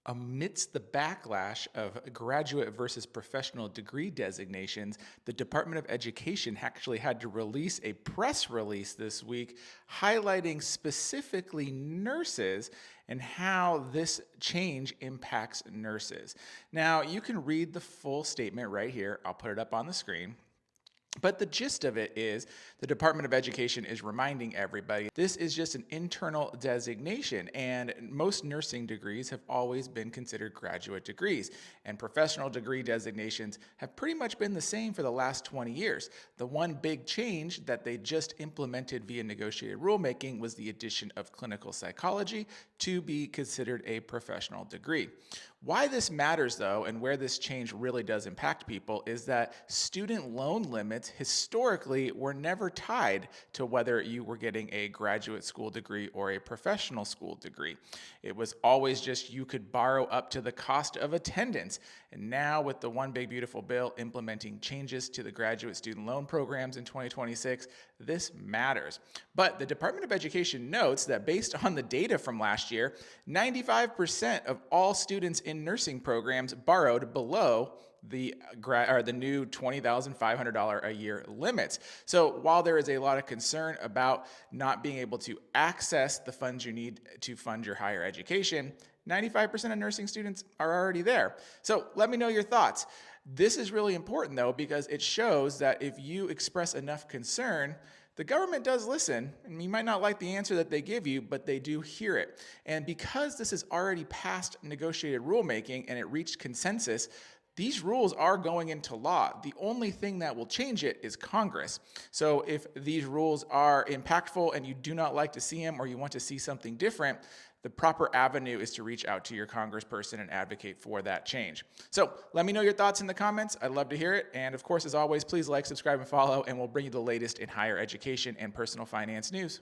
Amidst the backlash of graduate versus professional degree designations, the Department of Education actually had to release a press release this week highlighting specifically nurses and how this change impacts nurses. Now, you can read the full statement right here. I'll put it up on the screen. But the gist of it is the Department of Education is reminding everybody this is just an internal designation, and most nursing degrees have always been considered graduate degrees, and professional degree designations have pretty much been the same for the last 20 years. The one big change that they just implemented via negotiated rulemaking was the addition of clinical psychology to be considered a professional degree. Why this matters, though, and where this change really does impact people is that student loan limits historically were never tied to whether you were getting a graduate school degree or a professional school degree. It was always just you could borrow up to the cost of attendance. And now, with the One Big Beautiful Bill implementing changes to the graduate student loan programs in 2026, this matters. But the Department of Education notes that based on the data from last year, 95% of all students in nursing programs borrowed below the new $20,500 a year limits. So while there is a lot of concern about not being able to access the funds you need to fund your higher education, 95% of nursing students are already there. So let me know your thoughts. This is really important, though, because it shows that if you express enough concern, the government does listen, and you might not like the answer that they give you, but they do hear it. And because this is already past negotiated rulemaking and it reached consensus, these rules are going into law. The only thing that will change it is Congress. So if these rules are impactful and you do not like to see them or you want to see something different, the proper avenue is to reach out to your congressperson and advocate for that change. So let me know your thoughts in the comments. I'd love to hear it. And of course, as always, please like, subscribe, and follow, and we'll bring you the latest in higher education and personal finance news.